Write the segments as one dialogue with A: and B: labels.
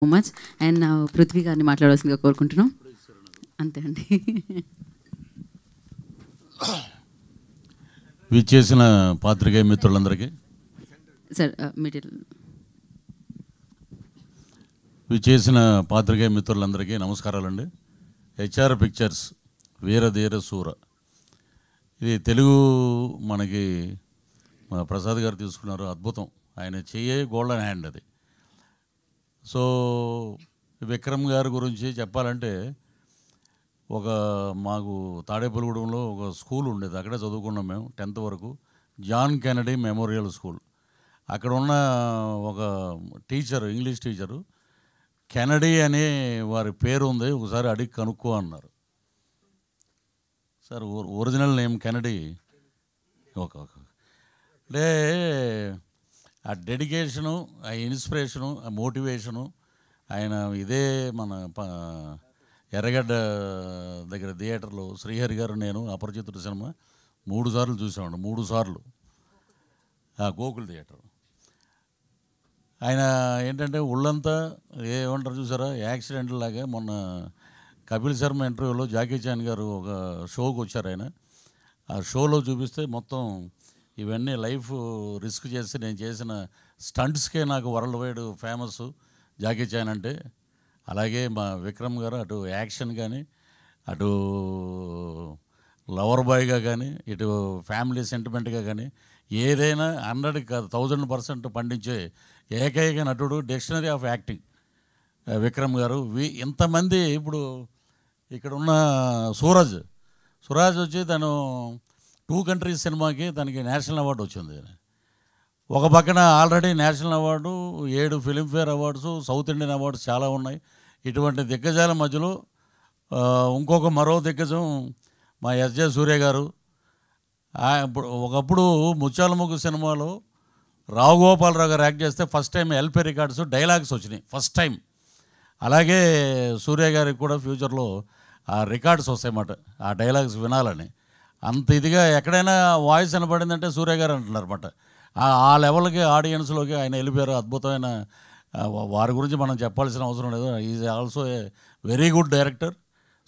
A: So much. And Prithvi గారిని మాట్లాడాల్సిందిగా కోరుకుంటున్నాం. అంతే అండి.
B: విచ్చేసిన పాత్రికేయ మిత్రులందరికీ,
A: సార్ మిడిల్
B: విచ్చేసిన పాత్రికేయ మిత్రులందరికీ నమస్కారాలండి. హెచ్ఆర్ పిక్చర్స్ వీరధీర శూర, ఇది తెలుగు మనకి మా ప్రసాద్ గారు తీసుకున్నారు, అద్భుతం. ఆయన చెయ్యే గోల్డెన్ హ్యాండ్ అది. సో విక్రమ్ గారి గురించి చెప్పాలంటే, మాకు తాడేపల్లిగూడెంలో ఒక స్కూల్ ఉండేది, అక్కడే చదువుకున్నాం మేము 10th వరకు. John Kennedy memorial school. అక్కడ ఉన్న ఒక టీచరు, ఇంగ్లీష్ టీచరు, కెనడీ అనే వారి పేరు ఉంది, ఒకసారి అడిగి కనుక్కో అన్నారు. Sir original name Kennedy. అంటే ఆ డెడికేషను, ఆ ఇన్స్పిరేషను, ఆ మోటివేషను, ఆయన ఇదే మన ఎర్రగడ్డ దగ్గర థియేటర్లో శ్రీహరి గారు నేను అపరిచితుడు సినిమా 3 సార్లు చూసామండి. 3 సార్లు గోకుల్ థియేటర్. ఆయన ఏంటంటే ఒళ్ళంతా ఏమంటారు చూసారా, యాక్సిడెంట్ లాగా. మొన్న కపిల్ శర్మ ఇంటర్వ్యూలో జాకీ చాన్ గారు ఒక షోకి వచ్చారు. ఆయన ఆ షోలో చూపిస్తే మొత్తం ఇవన్నీ లైఫ్ రిస్క్ చేసి నేను చేసిన స్టంట్స్కే నాకు world wide famous Jackie Chan అంటే. అలాగే మా విక్రమ్ గారు అటు యాక్షన్ కానీ, అటు లవర్ బాయ్గా కానీ, ఇటు ఫ్యామిలీ సెంటిమెంట్గా కానీ, ఏదైనా 100 కాదు 1000% పండించే ఏకైక నటుడు, డిక్షనరీ ఆఫ్ యాక్టింగ్ విక్రమ్ గారు. ఇంతమంది ఇప్పుడు ఇక్కడ ఉన్న సూరజ్ వచ్చి తను 2 కంట్రీస్ సినిమాకి తనకి నేషనల్ అవార్డు వచ్చింది. ఒక పక్కన already national award, 7 Filmfare awards, south Indian awards చాలా ఉన్నాయి. ఇటువంటి దిగ్గజాల మధ్యలో మరో దిగ్గజం మా ఎస్జే సూర్య గారు. ఒకప్పుడు ముత్యాల ముగ్గు సినిమాలో రావు గోపాలరావు గారు యాక్ట్ చేస్తే first time LP records dialogues వచ్చినాయి, ఫస్ట్ టైం. అలాగే సూర్య గారికి కూడా ఫ్యూచర్లో ఆ రికార్డ్స్ వస్తాయన్నమాట, ఆ డైలాగ్స్ వినాలని. అంత ఇదిగా ఎక్కడైనా వాయిస్ వినపడిందంటే సూర్య గారు అంటున్నారు అన్నమాట. ఆ లెవెల్కి ఆడియన్స్లోకి ఆయన వెళ్ళిపోయారు. అద్భుతమైన వారి గురించి మనం చెప్పాల్సిన అవసరం లేదు. Is also a very good director.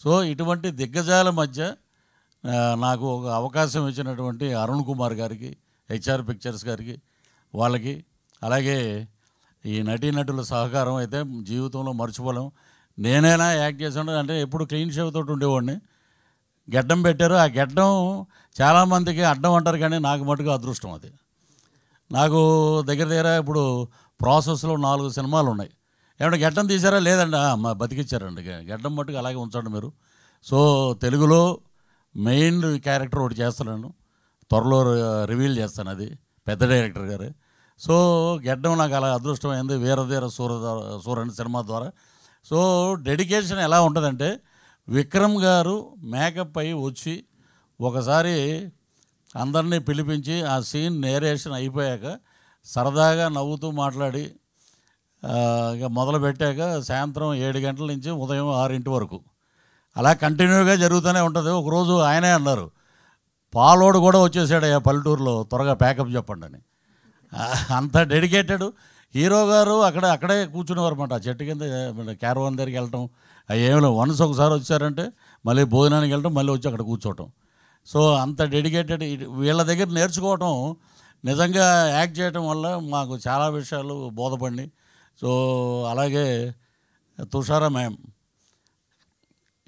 B: So ఇటువంటి దిగ్గజాల మధ్య నాకు ఒక అవకాశం ఇచ్చినటువంటి అరుణ్ కుమార్ గారికి, హెచ్ఆర్ పిక్చర్స్ గారికి, వాళ్ళకి, అలాగే ఈ నటీనటుల సహకారం అయితే జీవితంలో మర్చిపోలేం. నేనైనా యాక్ట్ చేసాను అంటే ఎప్పుడు క్లీన్ షేవ్ తోటి ఉండేవాడిని. గెడ్డం పెట్టారు, ఆ గెడ్డం చాలామందికి అడ్డం అంటారు, కానీ నాకు మటుకు అదృష్టం అది. నాకు దగ్గర ఇప్పుడు ప్రాసెస్లో 4 సినిమాలు ఉన్నాయి. ఏమంటే గెడ్డం తీసారా? లేదండి. బతికిచ్చారండి. గెడ్డం మట్టుకు అలాగే ఉంచండి మీరు. సో తెలుగులో మెయిన్ క్యారెక్టర్ ఒకటి చేస్తున్నాను, త్వరలో రివీల్ చేస్తాను, అది పెద్ద డైరెక్టర్ గారు. సో గెడ్డం నాకు అలా అదృష్టమైంది వీరధీర సూరని సినిమా ద్వారా. సో డెడికేషన్ ఎలా ఉంటుందంటే, విక్రమ్ గారు మేకప్ అయి వచ్చి ఒకసారి అందరినీ పిలిపించి ఆ సీన్ నేరేషన్ అయిపోయాక సరదాగా నవ్వుతూ మాట్లాడి ఇక మొదలుపెట్టాక సాయంత్రం 7 గంటల నుంచి ఉదయం 6 వరకు అలా కంటిన్యూగా జరుగుతూనే ఉంటుంది. ఒకరోజు ఆయనే అన్నారు, పాలోడు కూడా వచ్చేసాడు ఆ పల్లెటూరులో, త్వరగా ప్యాకప్ చెప్పండి అని. అంత డెడికేటెడ్ హీరో గారు. అక్కడే కూర్చునేవారు అన్నమాట, ఆ చెట్టు కింద క్యారవాన్ దగ్గరికి వెళ్ళటం. ఏమిలో వన్స్ ఒకసారి వచ్చారంటే మళ్ళీ భోజనానికి వెళ్ళటం, మళ్ళీ వచ్చి అక్కడ కూర్చోవటం. సో అంత డెడికేటెడ్. వీళ్ళ దగ్గర నేర్చుకోవటం, నిజంగా యాక్ట్ చేయటం వల్ల మాకు చాలా విషయాలు బోధపడి. సో అలాగే తుషారా మ్యామ్,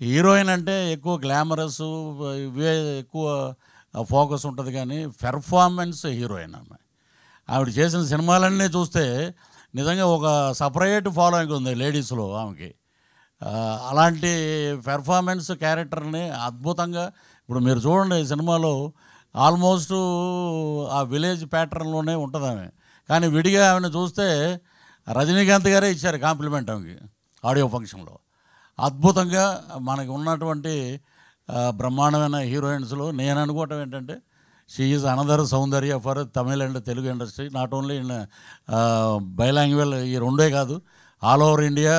B: హీరోయిన్ అంటే ఎక్కువ గ్లామరస్ ఇవే ఎక్కువ ఫోకస్ ఉంటుంది, కానీ పెర్ఫార్మెన్స్ హీరోయిన్ ఆమె. ఆవిడ చేసిన సినిమాలన్నీ చూస్తే నిజంగా ఒక సపరేట్ ఫాలోయింగ్ ఉంది లేడీస్లో ఆమెకి. అలాంటి పెర్ఫార్మెన్స్ క్యారెక్టర్ని అద్భుతంగా, ఇప్పుడు మీరు చూడండి ఈ సినిమాలో ఆల్మోస్ట్ ఆ విలేజ్ ప్యాటర్న్లోనే ఉంటుంది ఆమె. కానీ విడిగా ఆమెను చూస్తే రజనీకాంత్ గారే ఇచ్చారు కాంప్లిమెంట్ ఆమెకి ఆడియో ఫంక్షన్లో. అద్భుతంగా మనకి ఉన్నటువంటి బ్రహ్మాండమైన హీరోయిన్స్లో నేను అనుకోవటం ఏంటంటే, she is another Soundarya for Tamil and Telugu industry. Not only in బైలాంగ్వేజ్, ఈ రెండే కాదు, ఆల్ ఓవర్ ఇండియా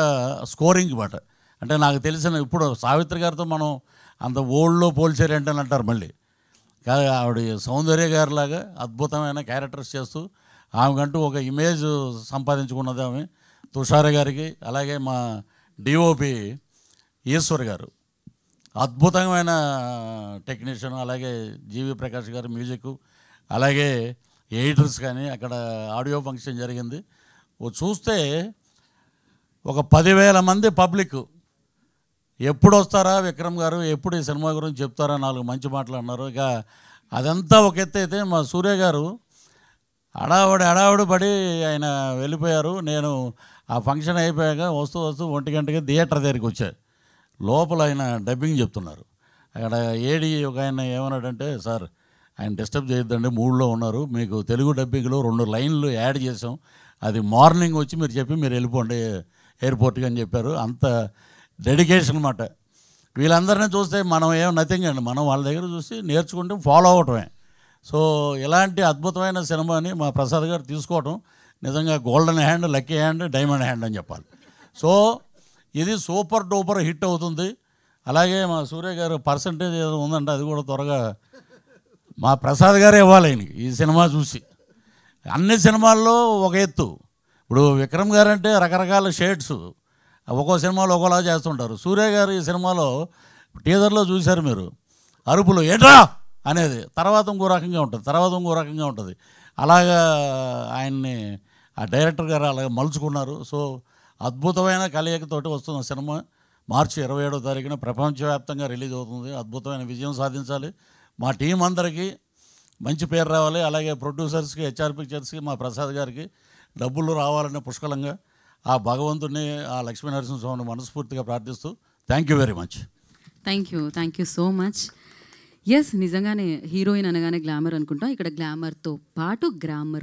B: స్కోరింగ్ మాట. అంటే నాకు తెలిసిన ఇప్పుడు సావిత్రి గారితో మనం అంత ఓల్డ్లో పోల్చారు ఏంటని అంటారు మళ్ళీ. కాదు, ఆవిడ సౌందర్య గారిలాగా అద్భుతమైన క్యారెక్టర్స్ చేస్తూ ఆమెకంటూ ఒక ఇమేజ్ సంపాదించుకున్నది ఆమె. తుషార్ గారికి, అలాగే మా డిఓపి ఈశ్వర్ గారు అద్భుతమైన టెక్నీషియన్, అలాగే జీవి ప్రకాష్ గారు మ్యూజిక్, అలాగే ఎడిటర్స్ కానీ అక్కడ ఆడియో ఫంక్షన్ జరిగింది. చూస్తే ఒక 10,000 మంది పబ్లిక్ ఎప్పుడు వస్తారా విక్రమ్ గారు, ఎప్పుడు ఈ సినిమా గురించి చెప్తారా, 4 మంచి మాటలు అన్నారు. ఇక అదంతా ఒక ఎత్తు అయితే మా సూర్య గారు హడావుడి పడి ఆయన వెళ్ళిపోయారు. నేను ఆ ఫంక్షన్ అయిపోయాక వస్తూ 1 గంటకి థియేటర్ దగ్గరికి వచ్చాను. లోపల ఆయన డబ్బింగ్ చెప్తున్నారు. అక్కడ ఏడి ఒక ఆయన ఏమన్నాడంటే, సార్ ఆయన డిస్టర్బ్ చేయొద్దండి, మూడ్లో ఉన్నారు, మీకు తెలుగు డబ్బింగ్లో 2 లైన్లు యాడ్ చేసాం, అది మార్నింగ్ వచ్చి మీరు చెప్పి మీరు వెళ్ళిపోండి ఎయిర్పోర్ట్కి అని చెప్పారు. అంత డెడికేషన్ అన్నమాట. వీళ్ళందరినీ చూస్తే మనం ఏం నథింగ్ అండి, మనం వాళ్ళ దగ్గర చూసి నేర్చుకుంటే ఫాలో అవటమే. సో ఇలాంటి అద్భుతమైన సినిమాని మా ప్రసాద్ గారు తీసుకోవటం నిజంగా golden hand, lucky hand, diamond hand అని చెప్పాలి. సో ఇది సూపర్ డూపర్ హిట్ అవుతుంది. అలాగే మా సూర్య గారు పర్సంటేజ్ ఏదో ఉందంటే అది కూడా త్వరగా మా ప్రసాద్ గారే ఇవ్వాలి ఆయనకి ఈ సినిమా చూసి. అన్ని సినిమాల్లో ఒక ఎత్తు. ఇప్పుడు విక్రమ్ గారు అంటే రకరకాల షేడ్స్, ఒక్కో సినిమాలో ఒక్కోలా చేస్తుంటారు. సూర్య గారు ఈ సినిమాలో టీజర్లో చూశారు మీరు, అరుపులు ఏట్రా అనేది తర్వాత ఇంకో రకంగా ఉంటుంది, అలాగా ఆయన్ని ఆ డైరెక్టర్ గారు అలాగే మలుచుకున్నారు. సో అద్భుతమైన కలయికతోటి వస్తున్న సినిమా మార్చి 27వ తారీఖున ప్రపంచవ్యాప్తంగా రిలీజ్ అవుతుంది. అద్భుతమైన విజయం సాధించాలి. మా టీం అందరికీ మంచి పేరు రావాలి. అలాగే ప్రొడ్యూసర్స్కి, హెచ్ఆర్ పిక్చర్స్కి, మా ప్రసాద్ గారికి డబ్బులు రావాలనే పుష్కలంగా ఆ భగవంతుడిని, ఆ లక్ష్మీనరసింహస్వామిని మనస్ఫూర్తిగా ప్రార్థిస్తూ thank you very much.
A: Thank you so much. Yes, నిజంగానే హీరోయిన్ అనగానే గ్లామర్ అనుకుంటాం. ఇక్కడ గ్లామర్తో పాటు గ్రామర్